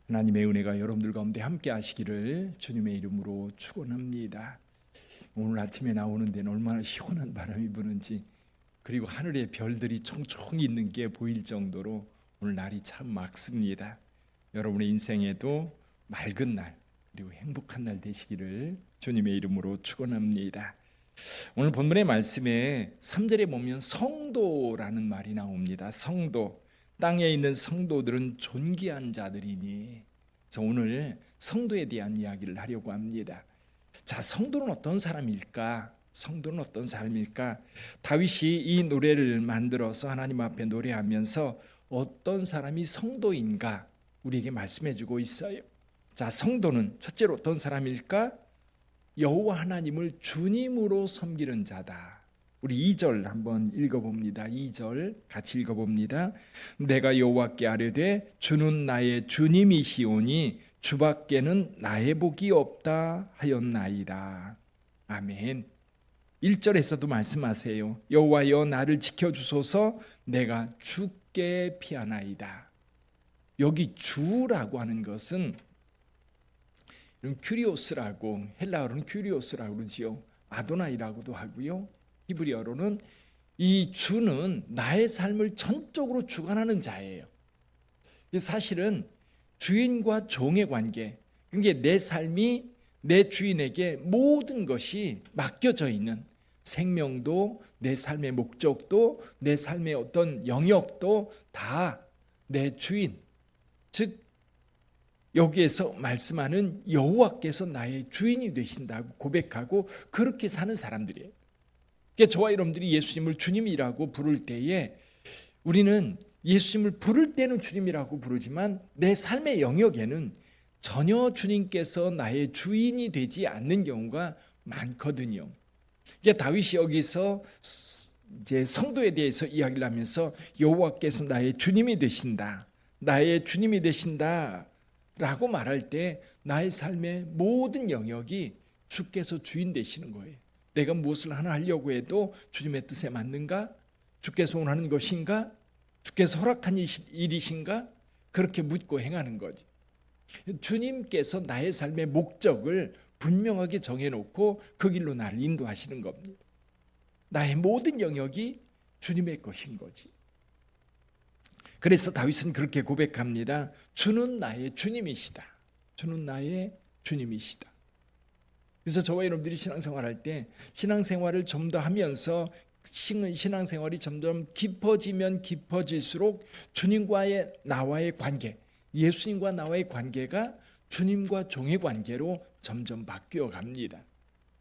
하나님의 은혜가 여러분들 가운데 함께 하시기를 주님의 이름으로 축원합니다. 오늘 아침에 나오는 데는 얼마나 시원한 바람이 부는지, 그리고 하늘에 별들이 총총 있는 게 보일 정도로 오늘 날이 참 맑습니다. 여러분의 인생에도 맑은 날, 그리고 행복한 날 되시기를 주님의 이름으로 축원합니다. 오늘 본문의 말씀에 3절에 보면 성도라는 말이 나옵니다. 성도. 땅에 있는 성도들은 존귀한 자들이니. 그래서 오늘 성도에 대한 이야기를 하려고 합니다. 자, 성도는 어떤 사람일까? 성도는 어떤 사람일까? 다윗이 이 노래를 만들어서 하나님 앞에 노래하면서 어떤 사람이 성도인가 우리에게 말씀해 주고 있어요. 자, 성도는 첫째로 어떤 사람일까? 여호와 하나님을 주님으로 섬기는 자다. 우리 2절 한번 읽어봅니다. 2절 같이 읽어봅니다. 내가 여호와께 아뢰되 주는 나의 주님이시오니 주밖에는 나의 복이 없다 하였나이다. 아멘. 1절에서도 말씀하세요. 여호와여 나를 지켜주소서, 내가 주께 피하나이다. 여기 주라고 하는 것은 큐리오스라고, 헬라어로는 큐리오스라고 그러지요. 아도나이라고도 하고요. 히브리어로는 이 주는 나의 삶을 전적으로 주관하는 자예요. 사실은 주인과 종의 관계, 그게 내 삶이 내 주인에게 모든 것이 맡겨져 있는, 생명도, 내 삶의 목적도, 내 삶의 어떤 영역도 다 내 주인, 즉 여기에서 말씀하는 여호와께서 나의 주인이 되신다고 고백하고 그렇게 사는 사람들이에요. 그러니까 저와 여러분들이 예수님을 주님이라고 부를 때에 우리는 예수님을 부를 때는 주님이라고 부르지만 내 삶의 영역에는 전혀 주님께서 나의 주인이 되지 않는 경우가 많거든요. 이제 다윗이 여기서 이제 성도에 대해서 이야기를 하면서 여호와께서 나의 주님이 되신다, 나의 주님이 되신다 라고 말할 때 나의 삶의 모든 영역이 주께서 주인 되시는 거예요. 내가 무엇을 하나 하려고 해도 주님의 뜻에 맞는가? 주께서 원하는 것인가? 주께서 허락한 일이신가? 그렇게 묻고 행하는 거죠. 주님께서 나의 삶의 목적을 분명하게 정해놓고 그 길로 나를 인도하시는 겁니다. 나의 모든 영역이 주님의 것인 거지. 그래서 다윗은 그렇게 고백합니다. 주는 나의 주님이시다. 주는 나의 주님이시다. 그래서 저와 여러분들이 신앙생활할 때 신앙생활을 좀 더 하면서 신앙생활이 점점 깊어지면 깊어질수록 주님과의 나와의 관계, 예수님과 나와의 관계가 주님과 종의 관계로 점점 바뀌어 갑니다.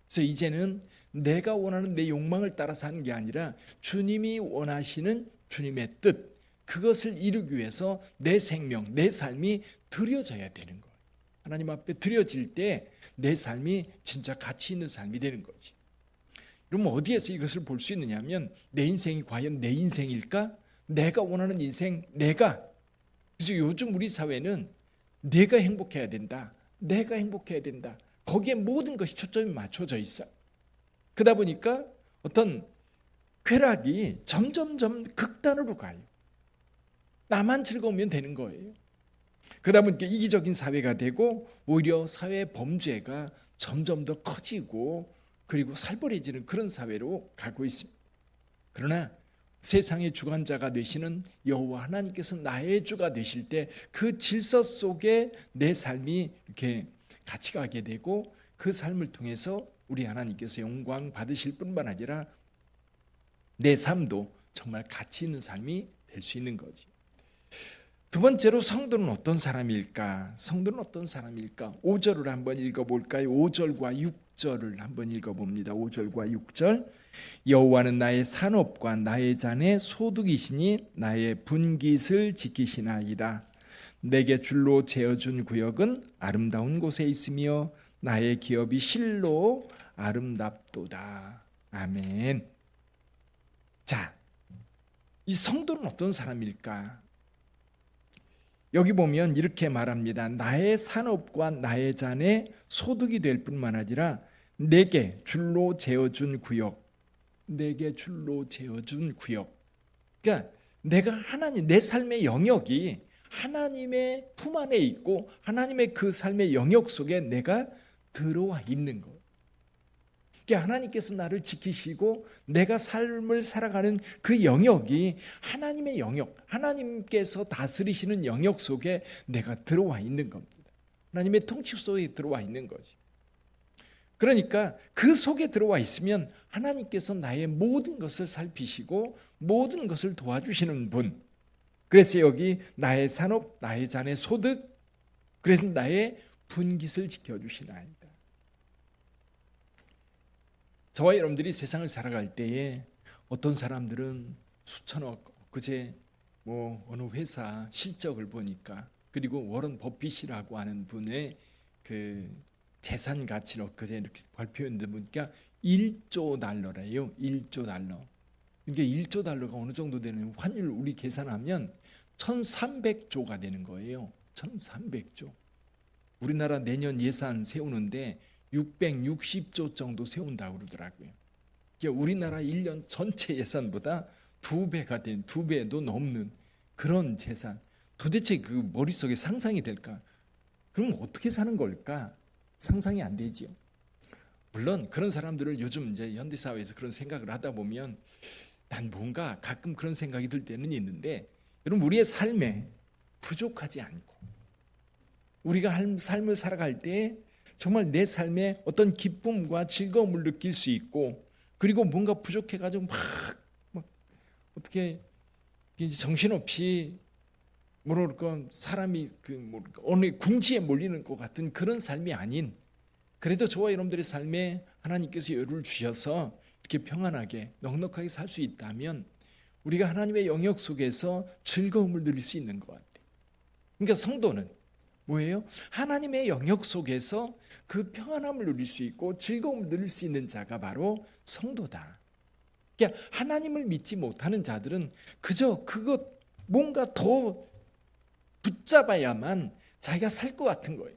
그래서 이제는 내가 원하는 내 욕망을 따라 사는 게 아니라 주님이 원하시는 주님의 뜻, 그것을 이루기 위해서 내 생명, 내 삶이 드려져야 되는 거예요. 하나님 앞에 드려질 때 내 삶이 진짜 가치 있는 삶이 되는 거지. 그럼 어디에서 이것을 볼 수 있느냐면 내 인생이 과연 내 인생일까? 내가 원하는 인생, 내가. 그래서 요즘 우리 사회는 내가 행복해야 된다, 내가 행복해야 된다, 거기에 모든 것이 초점이 맞춰져 있어. 그러다 보니까 어떤 쾌락이 점점점 극단으로 가요. 나만 즐거우면 되는 거예요. 그러다 보니까 이기적인 사회가 되고 오히려 사회 범죄가 점점 더 커지고 그리고 살벌해지는 그런 사회로 가고 있습니다. 그러나 세상의 주관자가 되시는 여호와 하나님께서 나의 주가 되실 때 그 질서 속에 내 삶이 이렇게 같이 가게 되고 그 삶을 통해서 우리 하나님께서 영광 받으실 뿐만 아니라 내 삶도 정말 가치 있는 삶이 될 수 있는 거지. 두 번째로 성도는 어떤 사람일까? 성도는 어떤 사람일까? 5절을 한번 읽어볼까요? 5절과 6절을 한번 읽어봅니다. 5절과 6절. 여호와는 나의 산업과 나의 잔의 소득이시니 나의 분깃을 지키시나이다. 내게 줄로 재어준 구역은 아름다운 곳에 있으며 나의 기업이 실로 아름답도다. 아멘. 자, 이 성도는 어떤 사람일까? 여기 보면 이렇게 말합니다. 나의 산업과 나의 잔의 소득이 될 뿐만 아니라 내게 줄로 재어준 구역, 내게 줄로 재어준 구역. 그러니까 내가 하나님, 내 삶의 영역이 하나님의 품 안에 있고 하나님의 그 삶의 영역 속에 내가 들어와 있는 것. 하나님께서 나를 지키시고 내가 삶을 살아가는 그 영역이 하나님의 영역, 하나님께서 다스리시는 영역 속에 내가 들어와 있는 겁니다. 하나님의 통치 속에 들어와 있는 거지. 그러니까 그 속에 들어와 있으면 하나님께서 나의 모든 것을 살피시고 모든 것을 도와주시는 분. 그래서 여기 나의 산업, 나의 자녀 소득, 그래서 나의 분깃을 지켜주시나이다. 저와 여러분들이 세상을 살아갈 때에 어떤 사람들은 수천억, 그제 어느 회사 실적을 보니까, 그리고 워런 버핏이라고 하는 분의 그 재산 가치를 그제 이렇게 발표했는데 보니까 1조 달러래요. 1조 달러. 이게 1조 달러가 어느 정도 되는 환율 우리 계산하면 1300조가 되는 거예요. 1300조. 우리나라 내년 예산 세우는데 660조 정도 세운다고 그러더라고요. 우리나라 1년 전체 예산보다 2배가 된, 2배도 넘는 그런 재산. 도대체 그 머릿속에 상상이 될까? 그럼 어떻게 사는 걸까? 상상이 안 되지요. 물론 그런 사람들을 요즘 이제 현대사회에서 그런 생각을 하다 보면 난 뭔가 가끔 그런 생각이 들 때는 있는데, 여러분 우리의 삶에 부족하지 않고 우리가 삶을 살아갈 때 정말 내 삶에 어떤 기쁨과 즐거움을 느낄 수 있고, 그리고 뭔가 부족해가지고 막 어떻게 이제 정신없이 뭐랄까 사람이 어느 궁지에 몰리는 것 같은 그런 삶이 아닌, 그래도 저와 여러분들의 삶에 하나님께서 여유를 주셔서 이렇게 평안하게 넉넉하게 살 수 있다면 우리가 하나님의 영역 속에서 즐거움을 누릴 수 있는 것 같아요. 그러니까 성도는 뭐예요? 하나님의 영역 속에서 그 평안함을 누릴 수 있고 즐거움을 누릴 수 있는 자가 바로 성도다. 그러니까 하나님을 믿지 못하는 자들은 그저 그것 뭔가 더 붙잡아야만 자기가 살 것 같은 거예요.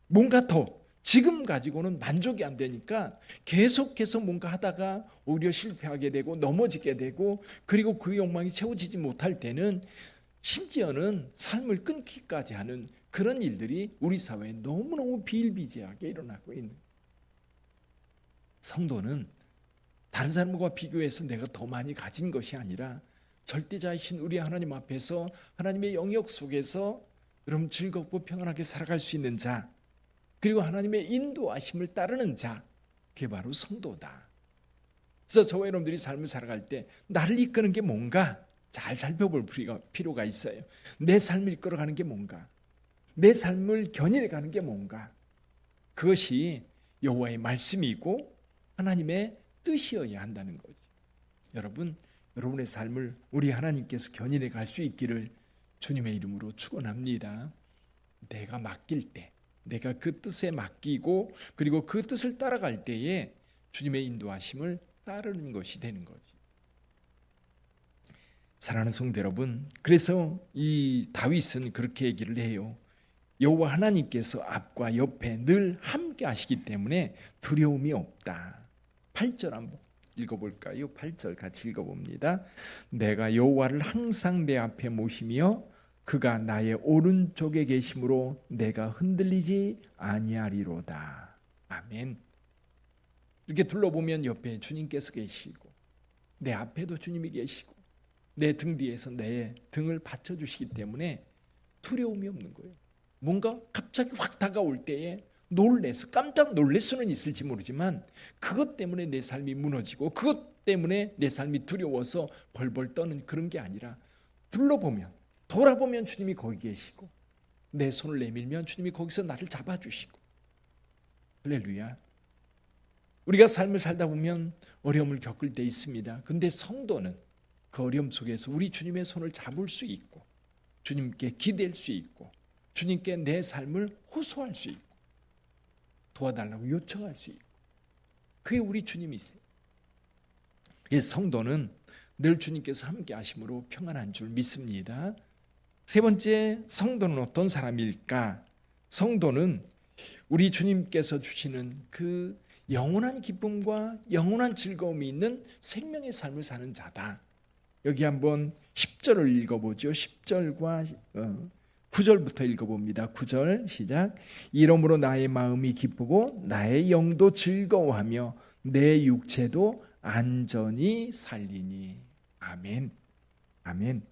뭔가 더 지금 가지고는 만족이 안 되니까 계속해서 뭔가 하다가 오히려 실패하게 되고 넘어지게 되고, 그리고 그 욕망이 채워지지 못할 때는 심지어는 삶을 끊기까지 하는 그런 일들이 우리 사회에 너무너무 비일비재하게 일어나고 있는. 성도는 다른 사람과 비교해서 내가 더 많이 가진 것이 아니라 절대자이신 우리 하나님 앞에서 하나님의 영역 속에서 여러분 즐겁고 평안하게 살아갈 수 있는 자, 그리고 하나님의 인도하심을 따르는 자, 그게 바로 성도다. 그래서 저와 여러분들이 삶을 살아갈 때 나를 이끄는 게 뭔가 잘 살펴볼 필요가 있어요. 내 삶을 이끌어가는 게 뭔가, 내 삶을 견인해 가는 게 뭔가, 그것이 여호와의 말씀이고 하나님의 뜻이어야 한다는 거지. 여러분의 삶을 우리 하나님께서 견인해 갈 수 있기를 주님의 이름으로 축원합니다. 내가 맡길 때, 내가 그 뜻에 맡기고 그리고 그 뜻을 따라갈 때에 주님의 인도하심을 따르는 것이 되는 거지. 사랑하는 성도 여러분, 그래서 이 다윗은 그렇게 얘기를 해요. 여호와 하나님께서 앞과 옆에 늘 함께 하시기 때문에 두려움이 없다. 8절 한번 읽어볼까요? 8절 같이 읽어봅니다. 내가 여호와를 항상 내 앞에 모시며 그가 나의 오른쪽에 계심으로 내가 흔들리지 아니하리로다. 아멘. 이렇게 둘러보면 옆에 주님께서 계시고 내 앞에도 주님이 계시고 내 등 뒤에서 내 등을 받쳐주시기 때문에 두려움이 없는 거예요. 뭔가 갑자기 확 다가올 때에 놀래서 깜짝 놀랄 수는 있을지 모르지만 그것 때문에 내 삶이 무너지고 그것 때문에 내 삶이 두려워서 벌벌 떠는 그런 게 아니라, 둘러보면 돌아보면 주님이 거기 계시고 내 손을 내밀면 주님이 거기서 나를 잡아주시고. 할렐루야. 우리가 삶을 살다 보면 어려움을 겪을 때 있습니다. 근데 성도는 그 어려움 속에서 우리 주님의 손을 잡을 수 있고 주님께 기댈 수 있고 주님께 내 삶을 호소할 수 있고 도와달라고 요청할 수 있고, 그게 우리 주님이세요. 그래서 성도는 늘 주님께서 함께 하심으로 평안한 줄 믿습니다. 세 번째, 성도는 어떤 사람일까? 성도는 우리 주님께서 주시는 그 영원한 기쁨과 영원한 즐거움이 있는 생명의 삶을 사는 자다. 여기 한번 10절을 읽어보죠. 10절과 9절부터 읽어봅니다. 9절 시작. 이러므로 나의 마음이 기쁘고 나의 영도 즐거워하며 내 육체도 안전히 살리니. 아멘. 아멘.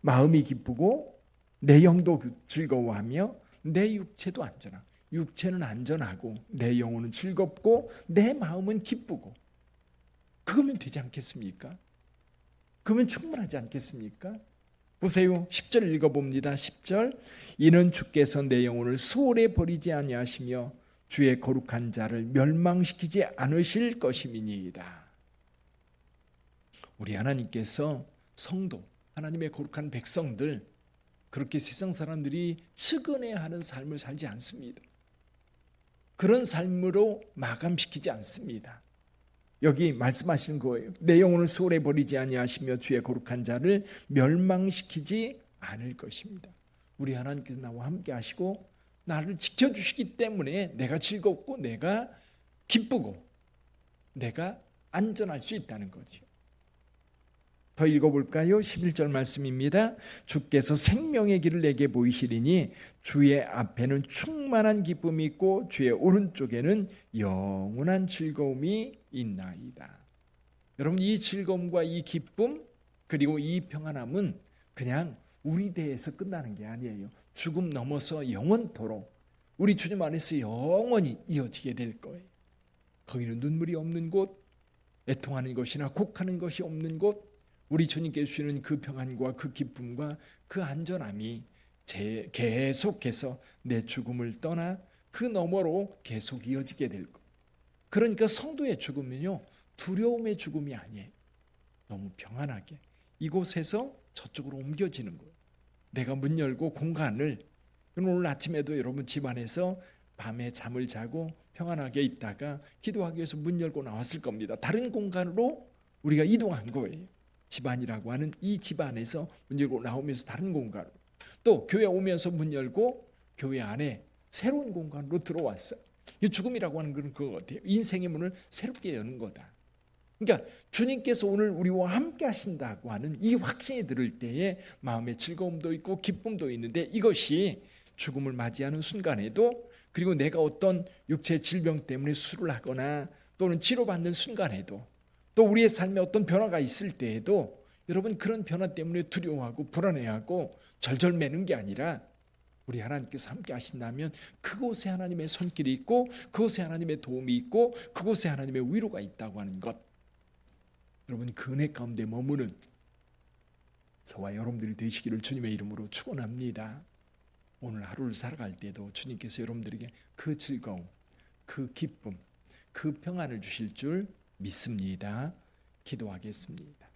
마음이 기쁘고 내 영도 즐거워하며 내 육체도 안전하고, 육체는 안전하고 내 영혼은 즐겁고 내 마음은 기쁘고, 그거면 되지 않겠습니까? 그러면 충분하지 않겠습니까? 보세요. 10절 읽어봅니다. 10절. 이는 주께서 내 영혼을 수월에 버리지 아니하시며 주의 거룩한 자를 멸망시키지 않으실 것임이니이다. 우리 하나님께서 성도, 하나님의 거룩한 백성들, 그렇게 세상 사람들이 측은해하는 삶을 살지 않습니다. 그런 삶으로 마감시키지 않습니다. 여기 말씀하시는 거예요. 내 영혼을 수월에 버리지 아니하시며 주의 거룩한 자를 멸망시키지 않을 것입니다. 우리 하나님께서 나와 함께 하시고 나를 지켜주시기 때문에 내가 즐겁고 내가 기쁘고 내가 안전할 수 있다는 거죠. 더 읽어볼까요? 11절 말씀입니다. 주께서 생명의 길을 내게 보이시리니 주의 앞에는 충만한 기쁨이 있고 주의 오른쪽에는 영원한 즐거움이 있나이다. 여러분, 이 즐거움과 이 기쁨 그리고 이 평안함은 그냥 우리 대에서 끝나는 게 아니에요. 죽음 넘어서 영원토록 우리 주님 안에서 영원히 이어지게 될 거예요. 거기는 눈물이 없는 곳, 애통하는 것이나 곡하는 것이 없는 곳, 우리 주님께 주시는 그 평안과 그 기쁨과 그 안전함이 계속해서 내 죽음을 떠나 그 너머로 계속 이어지게 될 것. 그러니까 성도의 죽음은요, 두려움의 죽음이 아니에요. 너무 평안하게 이곳에서 저쪽으로 옮겨지는 거예요. 내가 문 열고 공간을, 오늘 아침에도 여러분 집안에서 밤에 잠을 자고 평안하게 있다가 기도하기 위해서 문 열고 나왔을 겁니다. 다른 공간으로 우리가 이동한 거예요. 집안이라고 하는 이 집안에서 문 열고 나오면서 다른 공간으로, 또 교회 오면서 문 열고 교회 안에 새로운 공간으로 들어왔어요. 이 죽음이라고 하는 건 그거 같아요. 인생의 문을 새롭게 여는 거다. 그러니까 주님께서 오늘 우리와 함께 하신다고 하는 이 확신이 들을 때에 마음의 즐거움도 있고 기쁨도 있는데, 이것이 죽음을 맞이하는 순간에도, 그리고 내가 어떤 육체 질병 때문에 수술을 하거나 또는 치료받는 순간에도, 또 우리의 삶에 어떤 변화가 있을 때에도 여러분 그런 변화 때문에 두려워하고 불안해하고 절절매는 게 아니라, 우리 하나님께서 함께 하신다면 그곳에 하나님의 손길이 있고 그곳에 하나님의 도움이 있고 그곳에 하나님의 위로가 있다고 하는 것, 여러분 그 은혜 가운데 머무는 저와 여러분들이 되시기를 주님의 이름으로 축원합니다. 오늘 하루를 살아갈 때도 주님께서 여러분들에게 그 즐거움, 그 기쁨, 그 평안을 주실 줄 믿습니다. 기도하겠습니다.